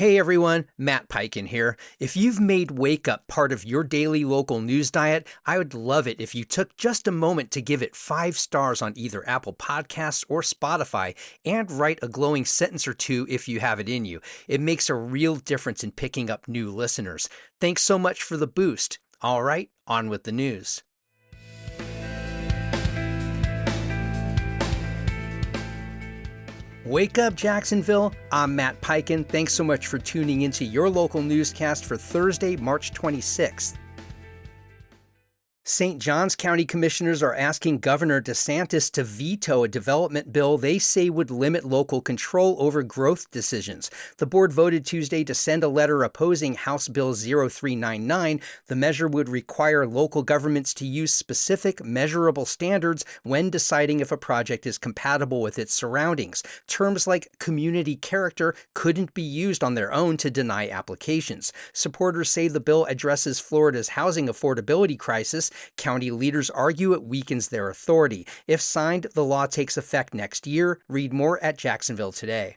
Hey everyone, Matt Peiken here. If you've made Wake Up part of your daily local news diet, I would love it if you took just a moment to give it 5 stars on either Apple Podcasts or Spotify and write a glowing sentence or two if you have it in you. It makes a real difference in picking up new listeners. Thanks so much for the boost. All right, on with the news. Wake up, Jacksonville. I'm Matt Peiken. Thanks so much for tuning into your local newscast for Thursday, March 26th. St. Johns County commissioners are asking Governor DeSantis to veto a development bill they say would limit local control over growth decisions. The board voted Tuesday to send a letter opposing House Bill 0399. The measure would require local governments to use specific, measurable standards when deciding if a project is compatible with its surroundings. Terms like community character couldn't be used on their own to deny applications. Supporters say the bill addresses Florida's housing affordability crisis. County leaders argue it weakens their authority. If signed, the law takes effect next year. Read more at Jacksonville Today.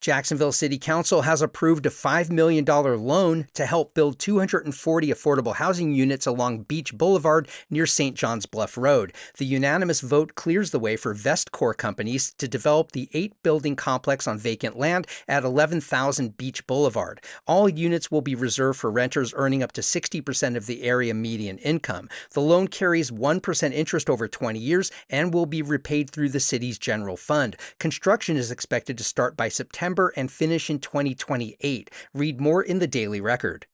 Jacksonville City Council has approved a $5 million loan to help build 240 affordable housing units along Beach Boulevard near St. John's Bluff Road. The unanimous vote clears the way for Vestcor companies to develop the 8-building complex on vacant land at 11,000 Beach Boulevard. All units will be reserved for renters earning up to 60% of the area median income. The loan carries 1% interest over 20 years and will be repaid through the city's general fund. Construction is expected to start by September and finish in 2028. Read more in the Daily Record.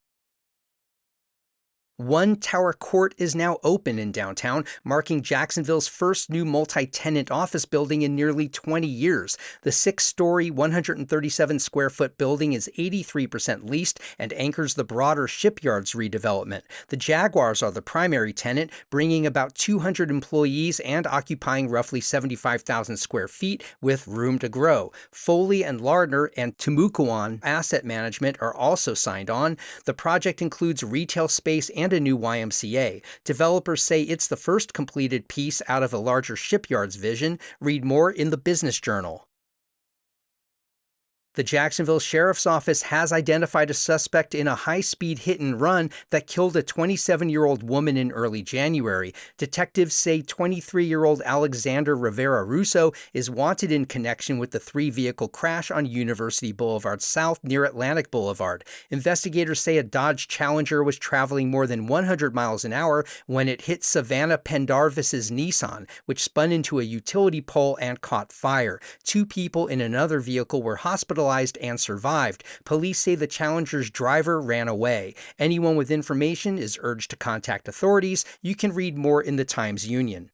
One Tower Court is now open in downtown, marking Jacksonville's first new multi-tenant office building in nearly 20 years. The 6-story, 137-square-foot building is 83% leased and anchors the broader Shipyards redevelopment. The Jaguars are the primary tenant, bringing about 200 employees and occupying roughly 75,000 square feet with room to grow. Foley and Lardner and Tumukuan Asset Management are also signed on. The project includes retail space and a new YMCA. Developers say it's the first completed piece out of a larger Shipyards vision. Read more in the Business Journal. The Jacksonville Sheriff's Office has identified a suspect in a high-speed hit-and-run that killed a 27-year-old woman in early January. Detectives say 23-year-old Alexander Rivera Russo is wanted in connection with the 3-vehicle crash on University Boulevard South near Atlantic Boulevard. Investigators say a Dodge Challenger was traveling more than 100 miles an hour when it hit Savannah Pendarvis's Nissan, which spun into a utility pole and caught fire. 2 people in another vehicle were hospitalized and survived. Police say the Challenger's driver ran away. Anyone with information is urged to contact authorities. You can read more in the Times-Union.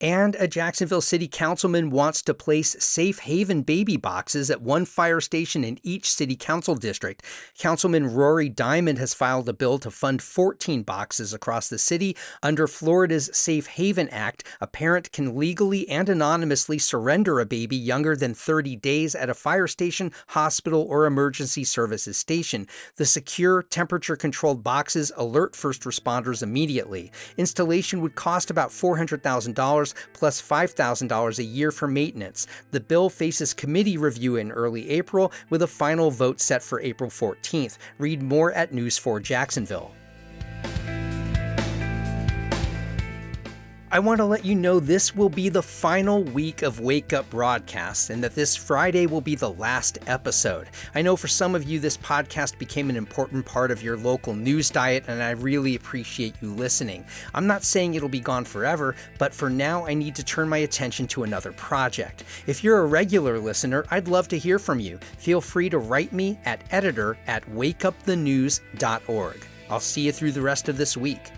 And a Jacksonville City Councilman wants to place safe haven baby boxes at one fire station in each city council district. Councilman Rory Diamond has filed a bill to fund 14 boxes across the city. Under Florida's Safe Haven Act, a parent can legally and anonymously surrender a baby younger than 30 days at a fire station, hospital, or emergency services station. The secure, temperature-controlled boxes alert first responders immediately. Installation would cost about $400,000 plus $5,000 a year for maintenance. The bill faces committee review in early April with a final vote set for April 14th. Read more at News 4 Jacksonville. I want to let you know this will be the final week of Wake Up broadcasts and that this Friday will be the last episode. I know for some of you this podcast became an important part of your local news diet and I really appreciate you listening. I'm not saying it'll be gone forever, but for now I need to turn my attention to another project. If you're a regular listener, I'd love to hear from you. Feel free to write me at editor@wakeupthenews.org. I'll see you through the rest of this week.